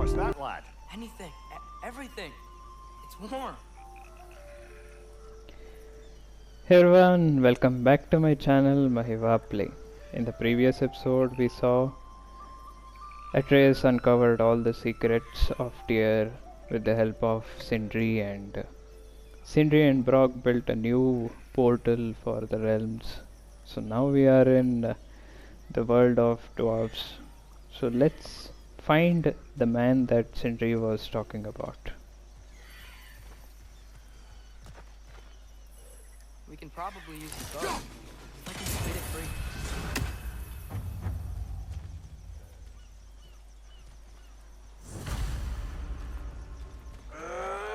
What's that, lad? Anything. Everything. It's warm. Hey everyone, welcome back to my channel MahivaPlay. In the previous episode we saw Atreus uncovered all the secrets of Tyr with the help of Sindri, and Sindri and Brock built a new portal for the realms. So now we are in the world of dwarves. So let's find the man that Sindri was talking about. We can probably use the boat. I can spit it free.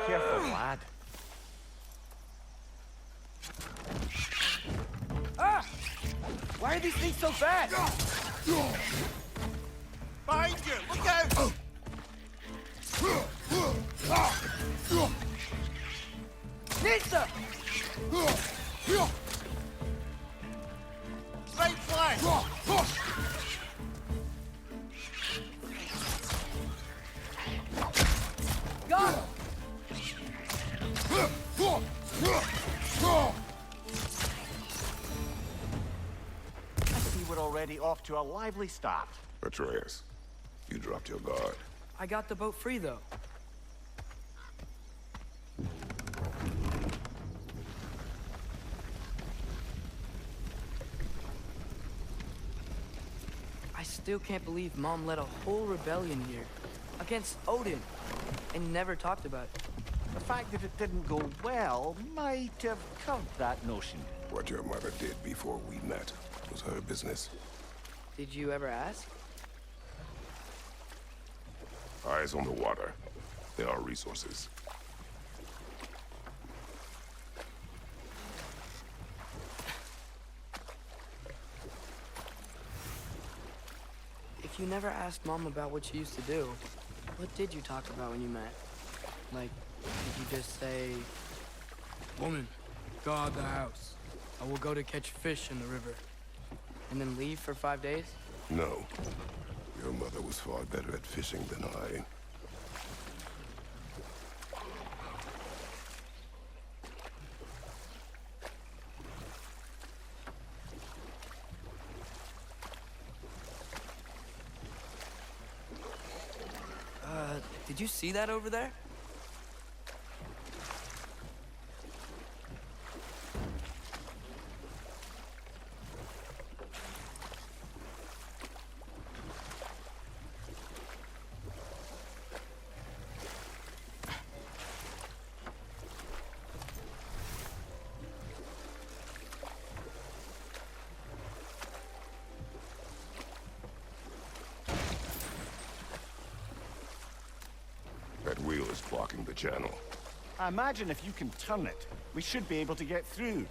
Careful, lad. Ah! Why are these things so fast? Behind you! Look out! Pizza! Straight flank! Got him! I see we're already off to a lively start. Atreus, you dropped your guard. I got the boat free though. I still can't believe Mom led a whole rebellion here against Odin and never talked about it. The fact that it didn't go well might have curbed that notion. What your mother did before we met was her business. Did you ever ask? Eyes on the water. There are resources. If you never asked Mom about what she used to do, what did you talk about when you met? Like, did you just say, "Woman, guard the house. I will go to catch fish in the river," and then leave for 5 days? No. Your mother was far better at fishing than I. Did you see that over there? That wheel is blocking the channel. I imagine if you can turn it, we should be able to get through.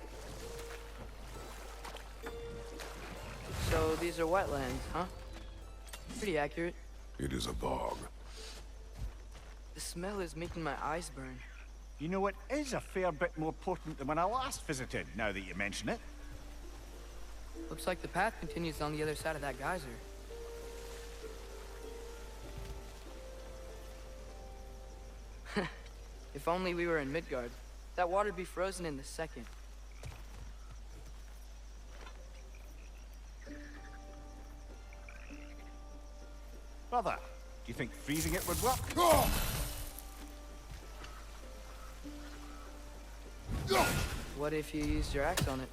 So these are wetlands, huh? Pretty accurate. It is a bog. The smell is making my eyes burn. You know, it is a fair bit more potent than when I last visited, now that you mention it. Looks like the path continues on the other side of that geyser. If only we were in Midgard. That water'd be frozen in the second. Brother, do you think freezing it would work? What if you used your axe on it?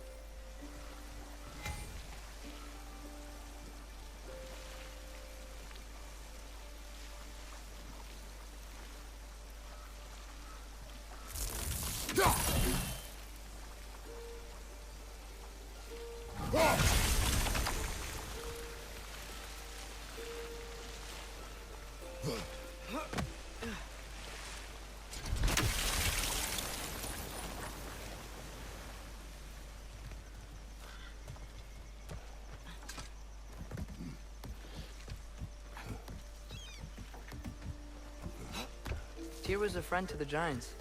Tyr was a friend to the Giants.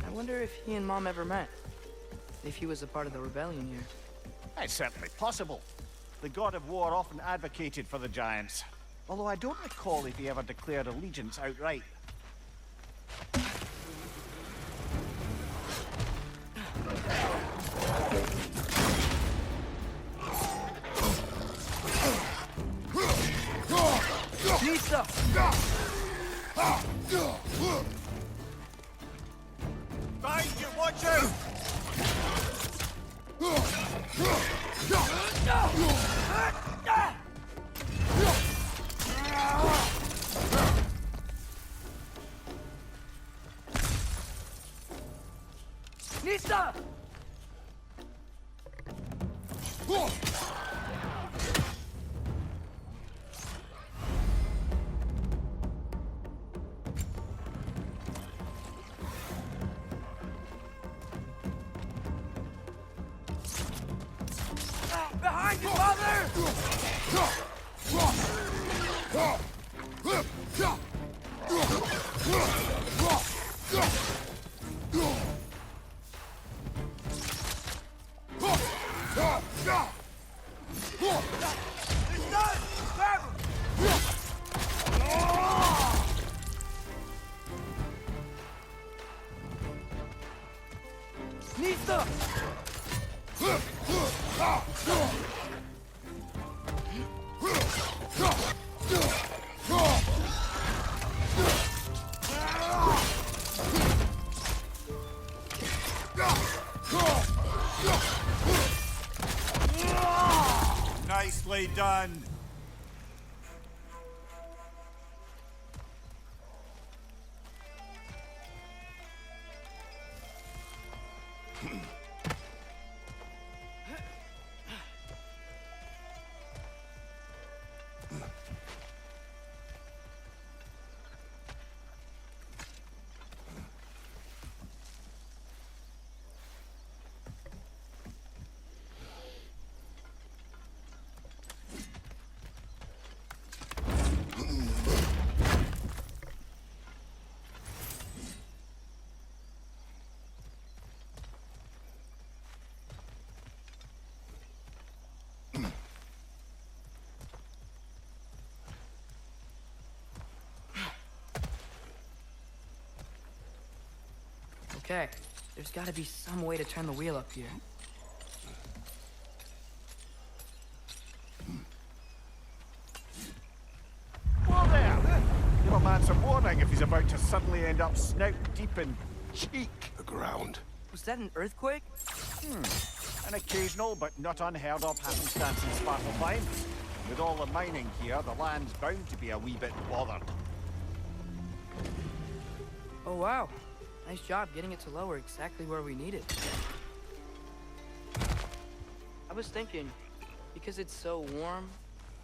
I wonder if he and Mom ever met. If he was a part of the rebellion here. It's certainly possible. The God of War often advocated for the Giants. Although I don't recall if he ever declared allegiance outright. Nista! Find you, watch out! Nista! Behind you, father! Nista! Nicely done. Okay, there's gotta be some way to turn the wheel up here. Whoa there! Give a man some warning if he's about to suddenly end up snout deep in cheek. The ground. Was that an earthquake? An occasional but not unheard of happenstance in Svartalfheim. With all the mining here, the land's bound to be a wee bit bothered. Oh wow, nice job getting it to lower exactly where we need it. I was thinking, because it's so warm,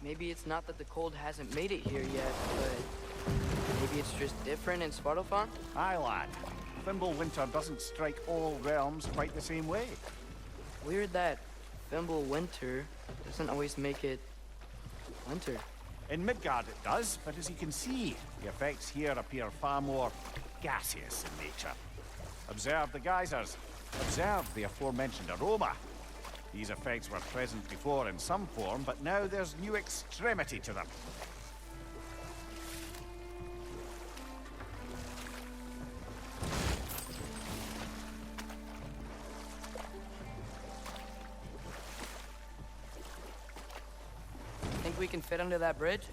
maybe it's not that the cold hasn't made it here yet, but maybe it's just different in Svartalfheim? Aye, lad. Thimble winter doesn't strike all realms quite the same way. Weird that Thimble winter doesn't always make it winter. In Midgard it does, but as you can see, the effects here appear far more gaseous in nature. Observe the geysers. Observe the aforementioned aroma. These effects were present before in some form, but now there's new extremity to them. Think we can fit under that bridge?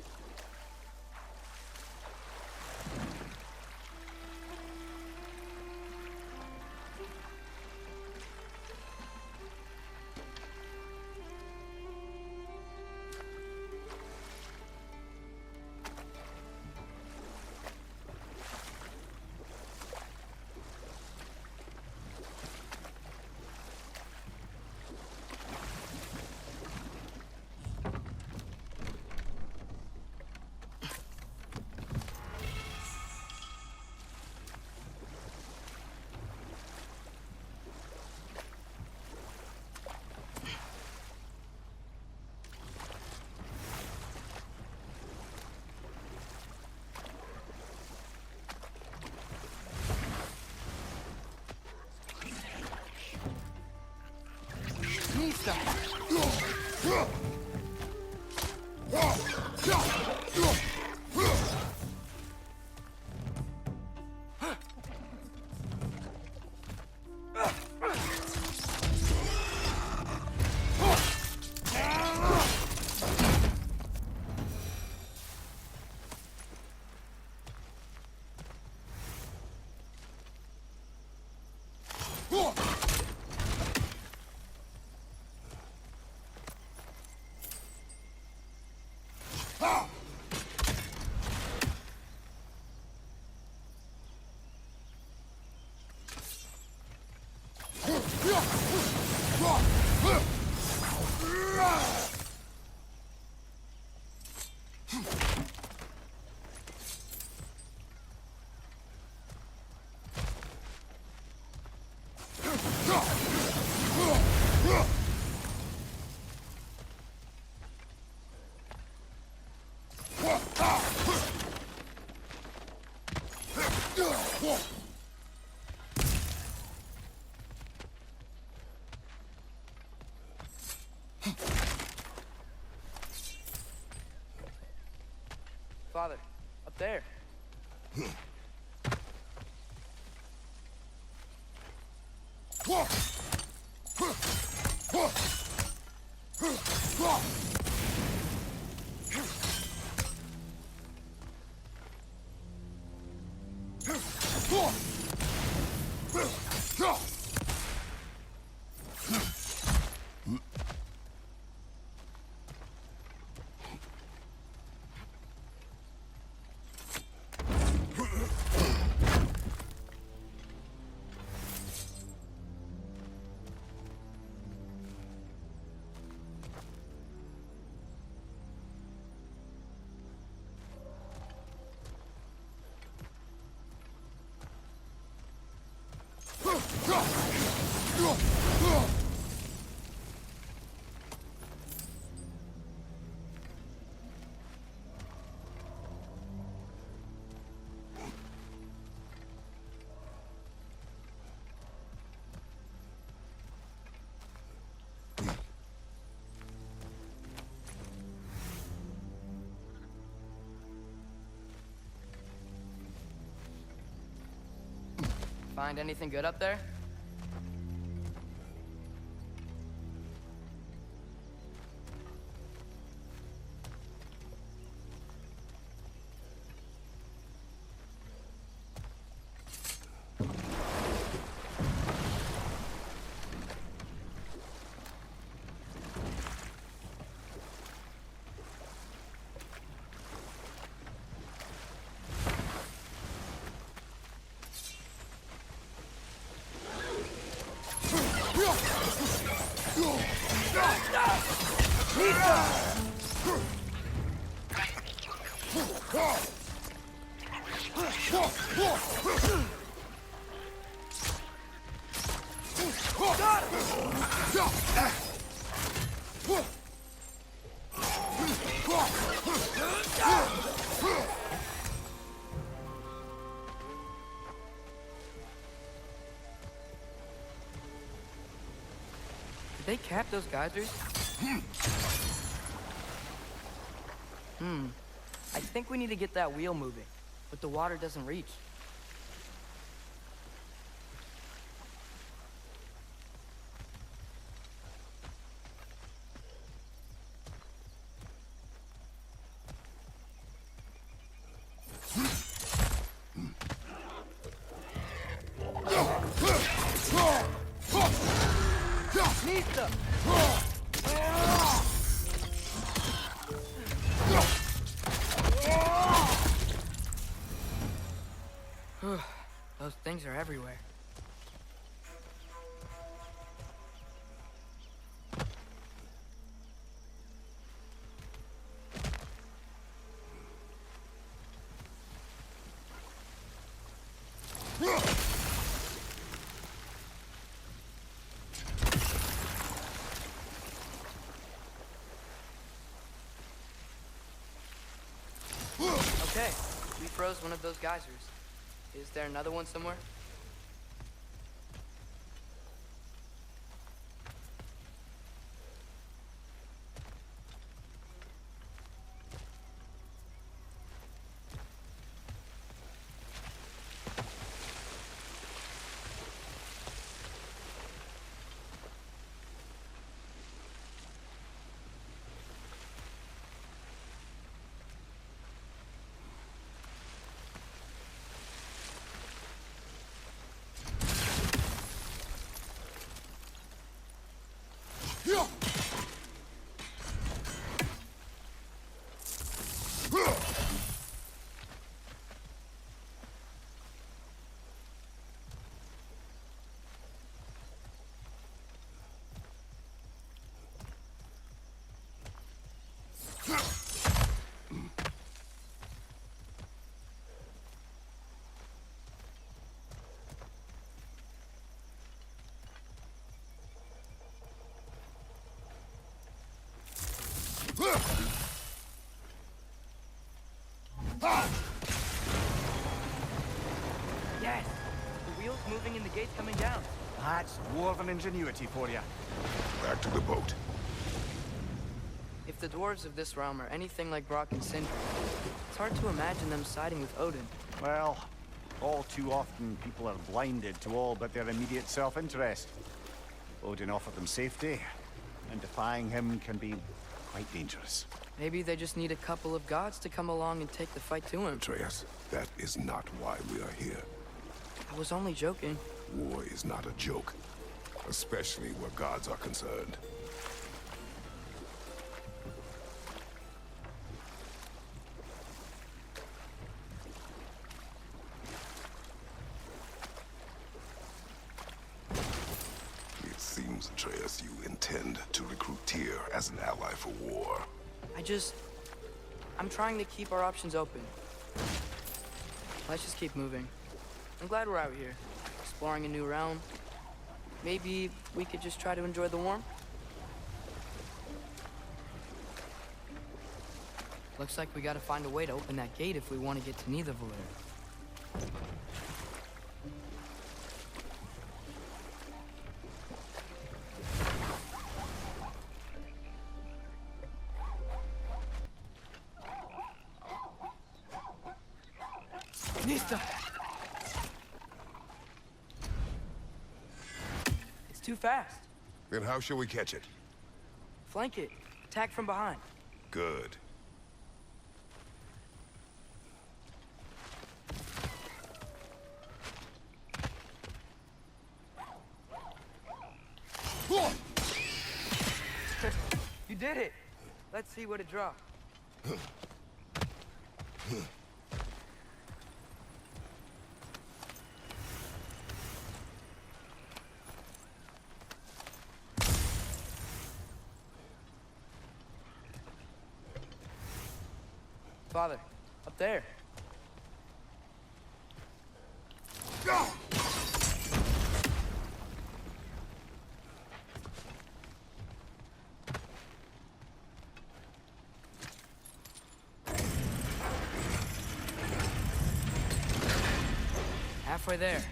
Nista! Father, up there. Find anything good up there? Did they cap those geysers? I think we need to get that wheel moving, but the water doesn't reach. Those things are everywhere. Okay, we froze one of those geysers. Is there another one somewhere? gate's coming down. That's dwarven ingenuity for you. Back to the boat. If the dwarves of this realm are anything like Brock and Sindri, it's hard to imagine them siding with Odin. Well, all too often people are blinded to all but their immediate self-interest. Odin offered them safety, and defying him can be quite dangerous. Maybe they just need a couple of gods to come along and take the fight to him. Atreus, that is not why we are here. I was only joking. War is not a joke, especially where gods are concerned. It seems, Atreus, you intend to recruit Tyr as an ally for war. I'm trying to keep our options open. Let's just keep moving. I'm glad we're out here, exploring a new realm. Maybe we could just try to enjoy the warmth? Looks like we gotta find a way to open that gate if we want to get to Nidavellir. Nista! It's too fast. Then how shall we catch it? Flank it. Attack from behind. Good. You did it! Let's see what it dropped. Father, up there. Halfway there.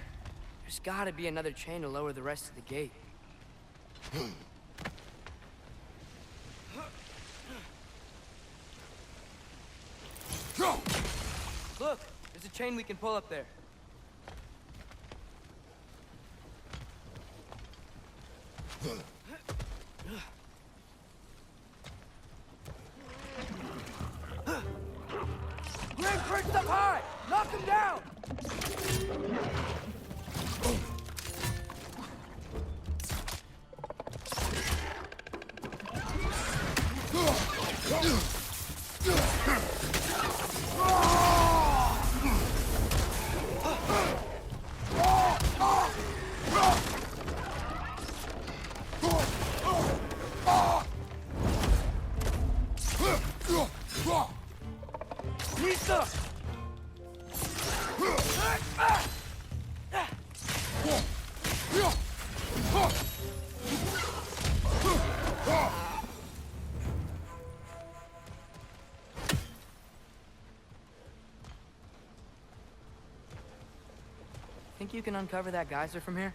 There's gotta be another chain to lower the rest of the gate. Look, there's a chain we can pull up there. Grim perched up high! Knock him down! Think you can uncover that geyser from here?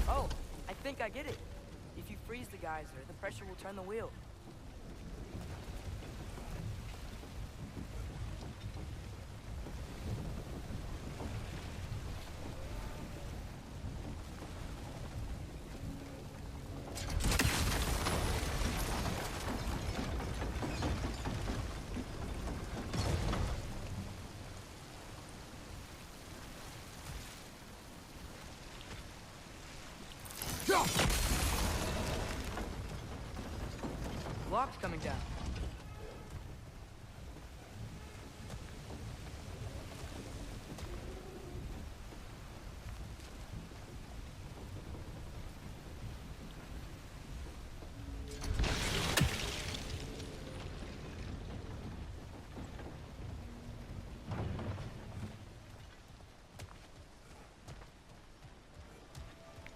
Oh, I think I get it. If you freeze the geyser, the pressure will turn the wheel. blocks coming down.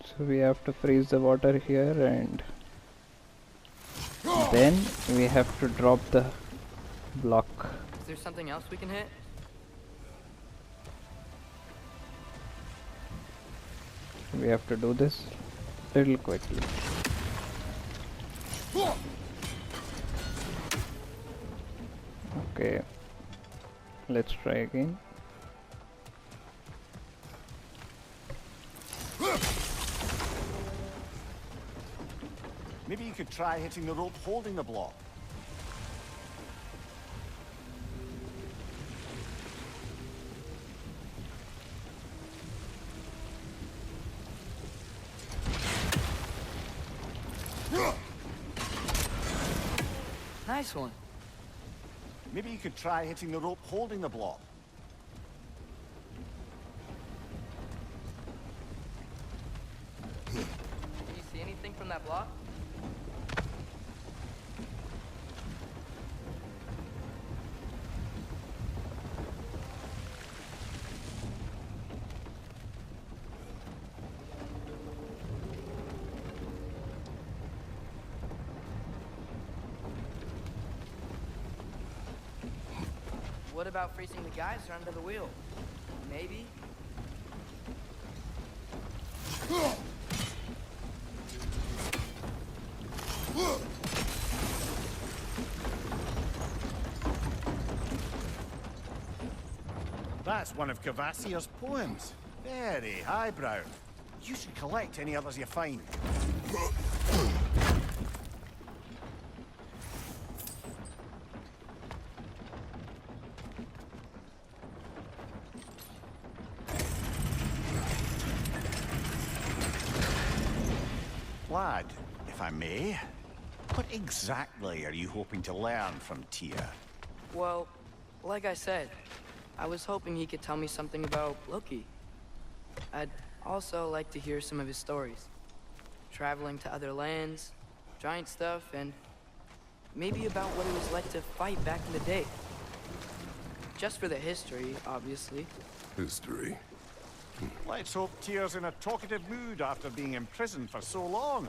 So we have to freeze the water here, and then we have to drop the block. Is there something else we can hit? We have to do this little quickly. Okay, let's try again. Maybe you could try hitting the rope holding the block. Nice one. Maybe you could try hitting the rope holding the block. Can you see anything from that block? What about freezing the geyser under the wheel? Maybe? That's one of Cavassier's poems. Very highbrow. You should collect any others you find. Lad, if I may, what exactly are you hoping to learn from Tyr? Well, like I said, I was hoping he could tell me something about Loki. I'd also like to hear some of his stories. Traveling to other lands, giant stuff, and maybe about what it was like to fight back in the day. Just for the history, obviously. History. Let's hope Tyr's in a talkative mood after being imprisoned for so long.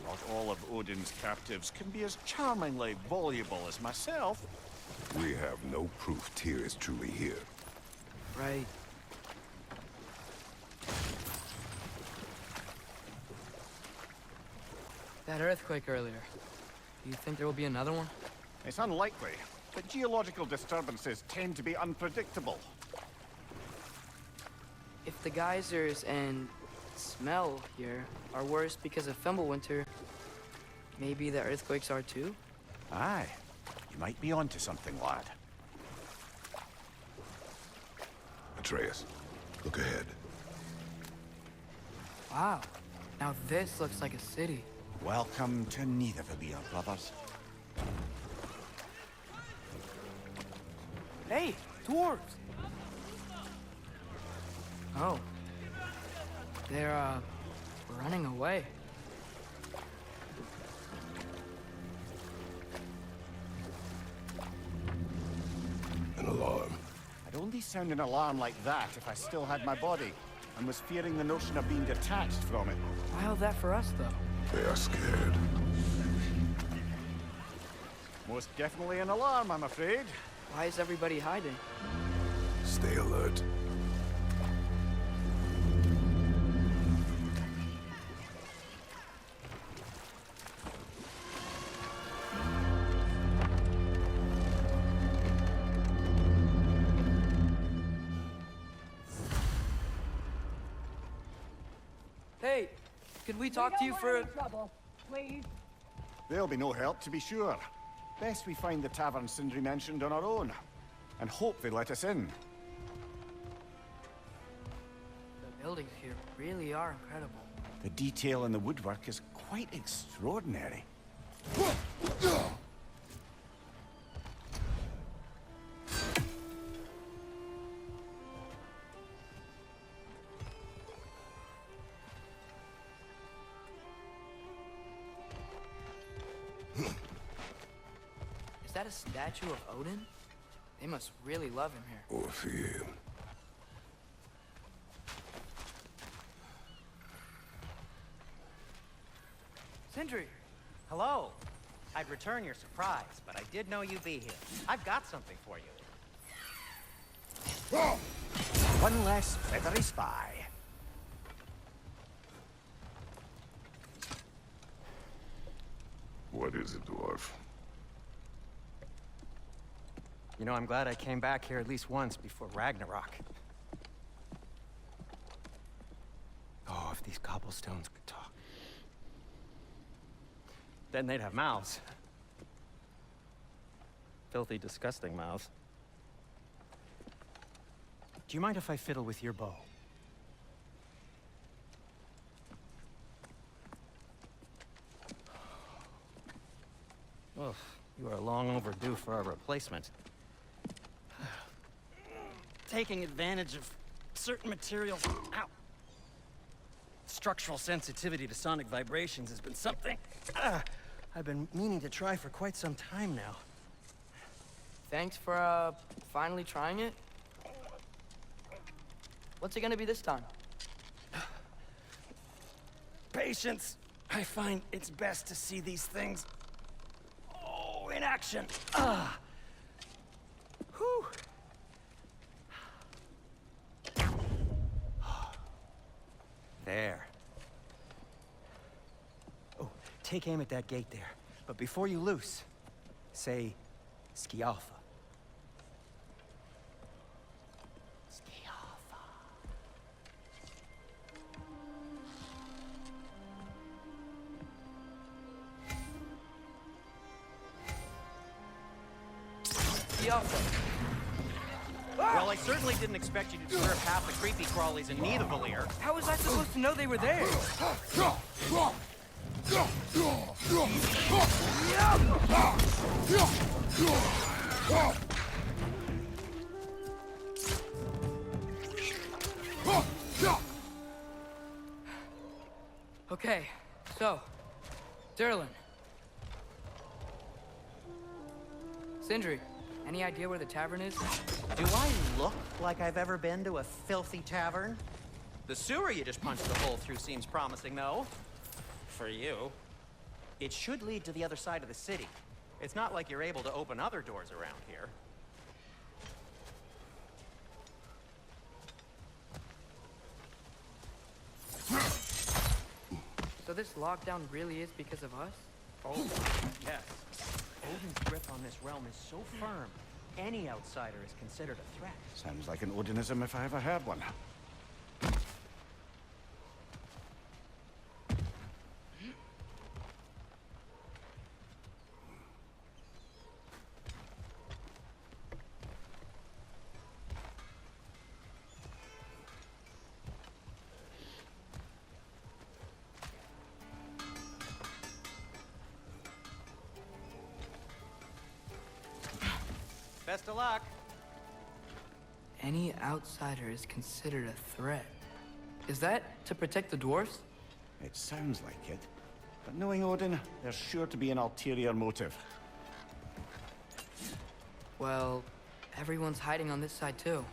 Not all of Odin's captives can be as charmingly voluble as myself. We have no proof Tyr is truly here. Right. That earthquake earlier. Do you think there will be another one? It's unlikely, but geological disturbances tend to be unpredictable. If the geysers and smell here are worse because of Fimbulwinter, maybe the earthquakes are too? Aye, you might be onto something, lad. Atreus, look ahead. Wow. Now this looks like a city. Welcome to Nidavellir, brothers. Hey, dwarves! Oh. They're, running away. An alarm. I'd only sound an alarm like that if I still had my body, and was fearing the notion of being detached from it. Why all that for us, though? They are scared. Most definitely an alarm, I'm afraid. Why is everybody hiding? Stay alert. Hey, could we talk to you for trouble, please. There'll be no help, to be sure. Best we find the tavern Sindri mentioned on our own, and hope they let us in. The buildings here really are incredible. The detail in the woodwork is quite extraordinary. Is that a statue of Odin? They must really love him here. Or fear him. Sindri! Hello. I'd return your surprise, but I did know you'd be here. I've got something for you. One less feathery spy. What is it, dwarf? You know, I'm glad I came back here at least once before Ragnarok. Oh, if these cobblestones could talk. Then they'd have mouths. Filthy, disgusting mouths. Do you mind if I fiddle with your bow? Oh, you are long overdue for a replacement. Taking advantage of certain materials. Ow! Structural sensitivity to sonic vibrations has been something I've been meaning to try for quite some time now. Thanks for, finally trying it. What's it gonna be this time? Patience. I find it's best to see these things, in action. Whew. There. Oh, take aim at that gate there. But before you loose, say, Skialfa. Skialfa. Well, I certainly didn't expect you to deserve half the creepy crawlies in Nidavellir. How was I supposed to know they were there? Okay, so, Durlin. Sindri, any idea where the tavern is? Do I look like I've ever been to a filthy tavern? The sewer you just punched a hole through seems promising, though. For you. It should lead to the other side of the city. It's not like you're able to open other doors around here. So this lockdown really is because of us? Oh, yes. Odin's grip on this realm is so firm, any outsider is considered a threat. Sounds like an Odinism if I ever heard one. Best of luck. Any outsider is considered a threat. Is that to protect the dwarves? It sounds like it. But knowing Odin, there's sure to be an ulterior motive. Well, everyone's hiding on this side too.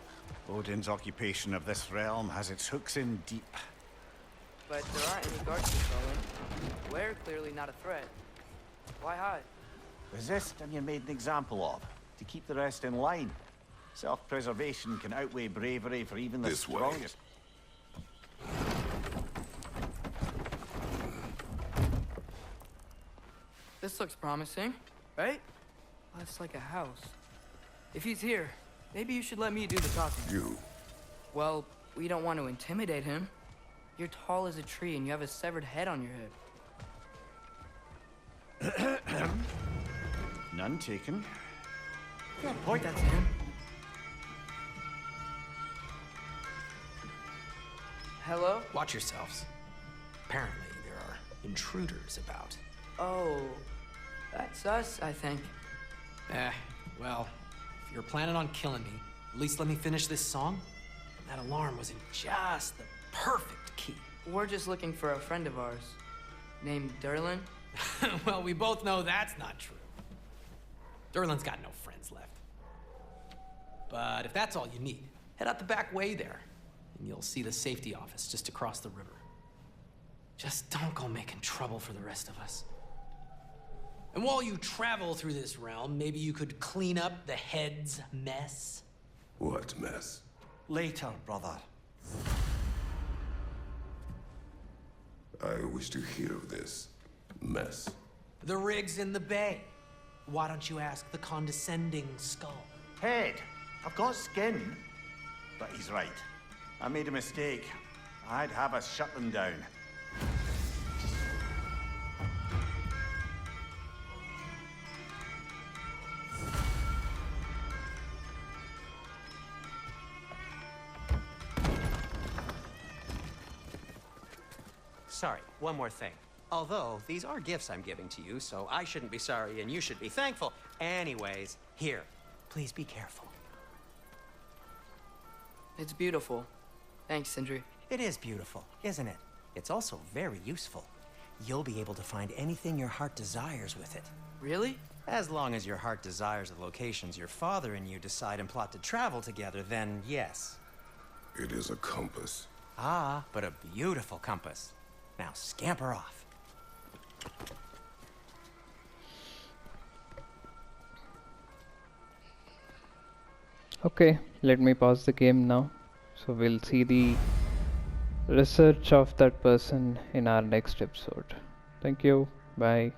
Odin's occupation of this realm has its hooks in deep. But there aren't any guards patrolling. We're clearly not a threat. Why hide? Resist and you're made an example of, to keep the rest in line. Self-preservation can outweigh bravery for even the This way. strongest. This looks promising, right? Well, it's like a house. If he's here, maybe you should let me do the talking. You. Well, we don't want to intimidate him. You're tall as a tree and you have a severed head on your head. None taken. Good point. That's him. Hello? Watch yourselves. Apparently, there are intruders about. Oh, That's us, I think. Well, if you're planning on killing me, at least let me finish this song. That alarm was in just the perfect key. We're just looking for a friend of ours, named Derlin. Well, we both know that's not true. Derlin's got no friends left. But if that's all you need, head out the back way there, and you'll see the safety office just across the river. Just don't go making trouble for the rest of us. And while you travel through this realm, maybe you could clean up the head's mess? What mess? Later, brother. I wish to hear of this mess. The rig's in the bay. Why don't you ask the condescending skull? Head, I've got skin. But he's right. I made a mistake. I'd have us shut them down. Sorry, one more thing. Although, these are gifts I'm giving to you, so I shouldn't be sorry and you should be thankful. Anyways, here, please be careful. It's beautiful. Thanks, Sindri. It is beautiful, isn't it? It's also very useful. You'll be able to find anything your heart desires with it. Really? As long as your heart desires the locations your father and you decide and plot to travel together, then yes. It is a compass. Ah, but a beautiful compass. Now scamper off. Okay, let me pause the game now. So we'll see the research of that person in our next episode. Thank you. Bye.